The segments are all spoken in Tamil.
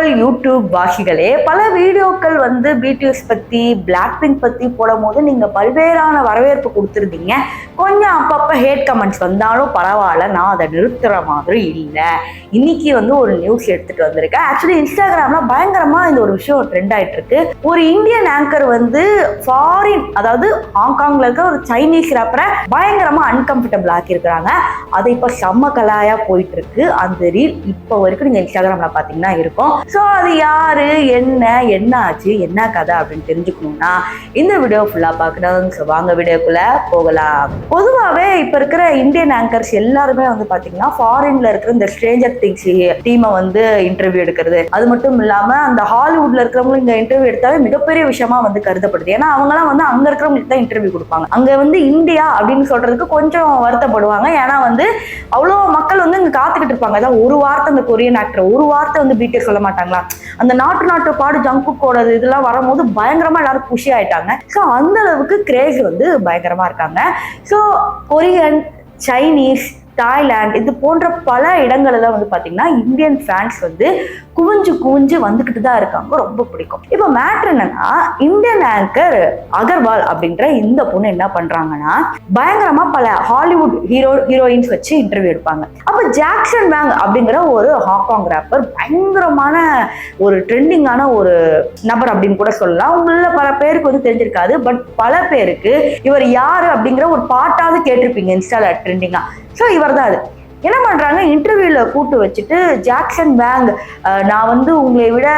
உங்கள் யூடியூப் வாசிகளே, பல வீடியோக்கள் வந்து பிடிஎஸ் பத்தி, பிளாக் பிங்க் பத்தி போடும் போது நீங்க பல்வேறான வரவேற்பு கொடுத்துருந்தீங்க. கொஞ்சம் அப்பப்ப ஹேட் கமெண்ட்ஸ் வந்தாலும் பரவாயில்ல, நான் அதை நிறுத்துற மாதிரி இல்லை. இன்னைக்கு வந்து ஒரு நியூஸ் எடுத்துட்டு வந்திருக்கேன். ஆக்சுவலி இன்ஸ்டாகிராம்ல பயங்கரமா இந்த ஒரு விஷயம் ட்ரெண்ட் ஆயிட்டு இருக்கு. ஒரு இந்தியன் ஆங்கர் வந்து ஃபாரின், அதாவது ஹாங்காங்ல இருக்க ஒரு சைனீஸ் ரேப்பரை பயங்கரமா அன்கம்ஃபர்டபிள் ஆக்கி இருக்கிறாங்க. அதை இப்ப செம்ம கலாயா போயிட்டு இருக்கு. அந்த ரீல் இப்போ வரைக்கும் நீங்க இன்ஸ்டாகிராம்ல பாத்தீங்கன்னா இருக்கும். ஸோ அது யாரு, என்ன ஆச்சு, என்ன கதை அப்படின்னு தெரிஞ்சுக்கணும்னா இந்த வீடியோ ஃபுல்லா பார்க்கணும். ஸோ வாங்க வீடியோக்குள்ள போகலாம். பொதுவாகவே இப்ப இருக்கிற இந்தியன் ஆங்கர்ஸ் எல்லாருமே வந்து பாத்தீங்கன்னா ஃபாரின்ல இருக்கிற இந்த ஸ்ட்ரேஞ்சர் திங்ஸ் டீமை வந்து இன்டர்வியூ எடுக்கிறது, அது மட்டும் இல்லாம அந்த ஹாலிவுட்ல இருக்கிறவங்க இங்க இன்டர்வியூ எடுத்தாவே மிகப்பெரிய விஷயமா வந்து கருதப்படுது. ஏன்னா அவங்கலாம் வந்து அங்க இருக்கிறவங்களுக்கு தான் இன்டர்வியூ கொடுப்பாங்க. அங்க வந்து இந்தியா அப்படின்னு சொல்றதுக்கு கொஞ்சம் வருத்தப்படுவாங்க. ஏன்னா வந்து அவ்வளோ மக்கள் வந்து இங்க காத்துக்கிட்டு இருப்பாங்க. அதான் ஒரு வார்த்தை அந்த கொரியன் ஆக்டர், ஒரு வார்த்தை வந்து பிடிஎஸ் சொல்ல மாட்டாங்களா. அந்த நாட்டு பாடு ஜங்குக்கோட இதெல்லாம் வரும்போது பயங்கரமா எல்லாரும் குஷி ஆயிட்டாங்க. ஸோ அந்த அளவுக்கு கிரேஸ் வந்து பயங்கரமா இருக்காங்க. ஸோ கொரியன், சைனீஸ், தாய்லாந்து இது போன்ற பல இடங்கள்ல வந்து பாத்தீங்கன்னா இந்தியன் ஃபேன்ஸ் வந்து குவிஞ்சு வந்துகிட்டு தான் இருக்காங்க. ரொம்ப பிடிக்கும். இப்போ மேட்ரு என்னன்னா, இந்தியன் ஆங்கர் அகர்வால் அப்படின்ற இந்த பொண்ணு என்ன பண்றாங்கன்னா பயங்கரமா பல ஹாலிவுட் ஹீரோயின்ஸ் வச்சு இன்டர்வியூ எடுப்பாங்க. அப்ப ஜாக்சன் வேங் அப்படிங்கிற ஒரு ஹாங்காங் ரேப்பர் பயங்கரமான ஒரு ட்ரெண்டிங்கான ஒரு நபர் அப்படின்னு கூட சொல்லலாம். உங்கள பல பேருக்கு வந்து தெரிஞ்சிருக்காது, பட் பல பேருக்கு இவர் யாரு அப்படிங்கிற ஒரு பாட்டாவது கேட்டிருப்பீங்க இன்ஸ்டால ட்ரெண்டிங்கா. ஸோ இவர் தான் அது. என்ன பண்றாங்க, இன்டர்வியூல கூட்டு வச்சுட்டு ஜாக்சன் வேங், நான் வந்து உங்களை விட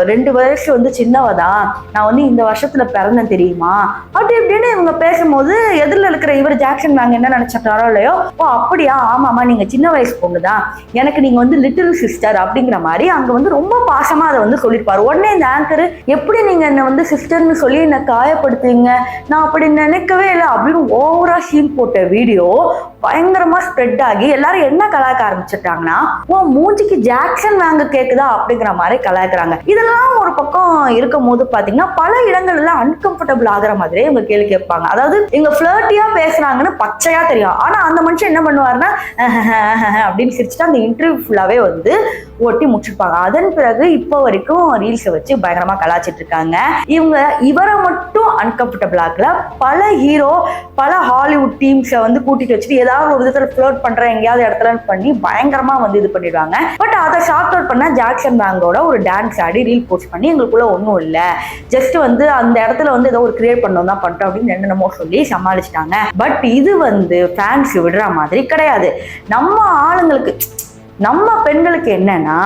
2 வயசு வந்து சின்னவதான், நான் வந்து இந்த வருஷத்துல பிறந்தேன் தெரியுமா அப்படி இப்படின்னு இவங்க பேசும்போது எதிரில் இருக்கிற இவர் ஜாக்சன் வேங் என்ன நினைச்சாரோ இல்லையோ, ஓ அப்படியா, ஆமாமா நீங்க சின்ன வயசு பொண்ணுதான், எனக்கு நீங்க வந்து லிட்டில் சிஸ்டர் அப்படிங்கிற மாதிரி அங்க வந்து ரொம்ப பாசமா அதை வந்து சொல்லியிருப்பாரு. உடனே இந்த ஆங்கர், எப்படி நீங்க என்ன வந்து சிஸ்டர்னு சொல்லி என்ன காயப்படுத்துவீங்க, நான் அப்படி நினைக்கவே இல்லை அப்படின்னு ஓவரா சீன் போட்ட வீடியோ பயங்கரமா ஸ்ப்ரெட் ஆகி எல்லாரும் என்ன கலாய்க்க ஆரம்பிச்சிட்டாங்கன்னா, ஓ மூஞ்சிக்கு ஜாக்சன் வேங்க கேக்குதா அப்படிங்கிற மாதிரி கலாய்க்கிறாங்க. இதெல்லாம் ஒரு பக்கம் இருக்கும் போது பாத்தீங்கன்னா பல இடங்கள்ல அன்கம்ஃபர்டபிள் ஆகிற மாதிரியே இவங்க கேள்வி கேட்பாங்க. அதாவது இவங்க ஃபிளர்ட்டியா பேசுறாங்கன்னு பச்சையா தெரியும். ஆனா அந்த மனுஷன் என்ன பண்ணுவாருன்னா அப்படின்னு சிரிச்சுட்டு அந்த இன்டர்வியூ ஃபுல்லாவே வந்து ஒட்டி முடிச்சிருப்பாங்க. அதன் பிறகு இப்போ வரைக்கும் ரீல்ஸை வச்சு பயங்கரமா கலாச்சிட்டு இருக்காங்க. இவரை மட்டும் அன்கம்ஃபர்டபிள் ஆகல, பல ஹீரோ, பல ஹாலிவுட் டீம்ஸை வந்து கூட்டிட்டு வச்சுட்டு ஏதாவது ஒரு விதத்துல ஃப்ளோட் பண்ற எங்கேயாவது இடத்துல பண்ணி பயங்கரமா வந்து இது பண்ணிடுவாங்க. பட் அதை ஷார்ட் அவுட் பண்ண ஜாக்சன் வேங்கோட ஒரு டான்ஸ் ஆடி ரீல் போஸ்ட் பண்ணி எங்களுக்குள்ள ஒன்றும் இல்லை, ஜஸ்ட் வந்து அந்த இடத்துல வந்து ஏதோ ஒரு கிரியேட் பண்ணோம் தான் பண்ணிட்டோம் அப்படின்னு என்னென்னமோ சொல்லி சமாளிச்சிட்டாங்க. பட் இது வந்து ஃபேன்ஸ் விடுற மாதிரி கிடையாது. நம்ம ஆளுங்களுக்கு, நம்ம பெண்களுக்கு என்னன்னா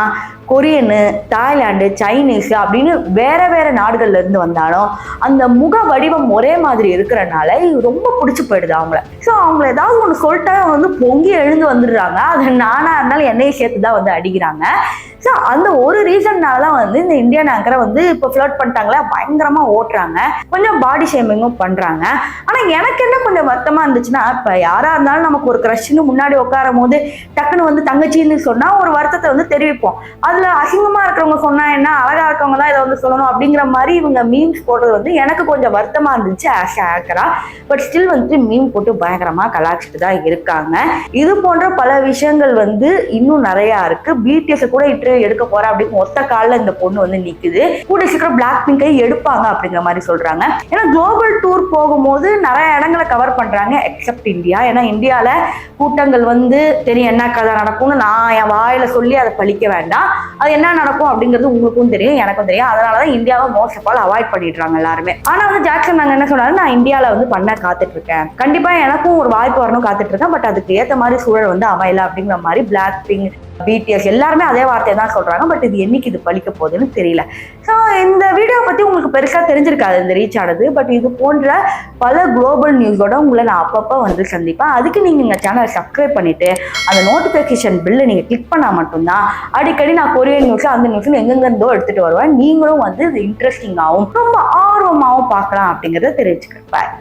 கொரியனு, தாய்லாந்து, சைனீஸ் அப்படின்னு வேற நாடுகள்ல இருந்து வந்தாலும் அந்த முக வடிவம் ஒரே மாதிரி இருக்கிறனால ரொம்ப பிடிச்சி போயிடுது அவங்கள. ஸோ அவங்கள ஏதாவது ஒன்று சொல்லிட்டா வந்து பொங்கி எழுந்து வந்துடுறாங்க. அது நானா இருந்தாலும் என்னையை சேர்த்து தான் வந்து அடிக்கிறாங்க. ஸோ அந்த ஒரு ரீசன்னால தான் வந்து இந்த இந்தியன் ஆங்கரை வந்து இப்போ ஃப்ளர்ட் பண்ணிட்டாங்களா பயங்கரமா ஓட்டுறாங்க, கொஞ்சம் பாடி ஷேமிங்கும் பண்றாங்க. ஆனா எனக்கு என்ன கொஞ்சம் வருத்தமா இருந்துச்சுன்னா, இப்போ யாரா இருந்தாலும் நமக்கு ஒரு க்ரஷ்னு முன்னாடி உட்காரும் போது டக்குன்னு வந்து தங்கச்சின்னு சொன்னா ஒரு வருத்தத்தை வந்து தெரிவிப்போம். அதுல அசிங்கமா இருக்கிறவங்க சொன்னா என்ன, அழகா இருக்கவங்க தான் இதை வந்து சொல்லணும் அப்படிங்கிற மாதிரி இவங்க மீம்ஸ் போடுறது வந்து எனக்கு கொஞ்சம் வருத்தமா இருந்துச்சு ஆஸ் ஆங்கரா. பட் ஸ்டில் வந்து மீம் போட்டு பயங்கரமா கலாச்சிட்டு தான் இருக்காங்க. இது போன்ற பல விஷயங்கள் வந்து இன்னும் நிறைய இருக்கு. பிடிஎஸ் கூட எடுக்க போற அப்படின்னு ஒத்த காலில் இந்த பொண்ணு வந்து நிக்குது. கூட சீக்கிரம் பிளாக் பிங்கை எடுப்பாங்க அப்படிங்கிற மாதிரி சொல்றாங்க. ஏன்னா குளோபல் டூர் போகும்போது நிறைய இடங்களை கவர் பண்றாங்க எக்ஸப்ட் இந்தியா. ஏன்னா இந்தியால கூட்டங்கள் வந்து தெரியும் என்ன கதை நடக்கும்னு நான் என் வாயில சொல்லி அதை பழிக்க வேண்டாம். அது என்ன நடக்கும் அப்படிங்கிறது உங்களுக்கும் தெரியும், எனக்கும் தெரியும். அதனாலதான் இந்தியாவை மோஸ்ட் ஆஃப் ஆல் அவாய்ட் பண்ணிடுறாங்க எல்லாருமே. ஆனா வந்து ஜாக்சன் நாங்க என்ன சொன்னாரு, நான் இந்தியாவில வந்து பண்ண காத்துட்டு இருக்கேன், கண்டிப்பா எனக்கும் ஒரு வாய்ப்பு வரணும் காத்துட்டு இருக்கேன், பட் அதுக்கு ஏற்ற மாதிரி சூழல் வந்து அமையல அப்படிங்கிற மாதிரி பிளாக் பிங்க், பிடிஎஸ் எல்லாருமே அதே வார்த்தையை தான் சொல்றாங்க. பட் இது என்னைக்கு இது பழிக்க போகுதுன்னு தெரியல. ஸோ இந்த வீடியோ பத்தி உங்களுக்கு பெருசா தெரிஞ்சிருக்காது இந்த ரீச் ஆனது. பட் இது போன்ற பல குளோபல் நியூஸோட உங்களை நான் அப்பப்போ வந்து சந்திப்பேன். அதுக்கு நீங்க எங்க சேனலை சப்ஸ்கிரைப் பண்ணிட்டு அந்த நோட்டிபிகேஷன் பில்லை நீங்க கிளிக் பண்ணா மட்டும்தான் அடிக்கடி நான் கொரியன் நியூஸ் அந்த நியூஸ் எங்கெங்க இருந்தோ எடுத்துட்டு வருவேன். நீங்களும் வந்து இது இன்ட்ரெஸ்டிங்காகவும் ரொம்ப ஆர்வமாகவும் பார்க்கலாம் அப்படிங்கிறத தெரிவிச்சுக்கிறேன்.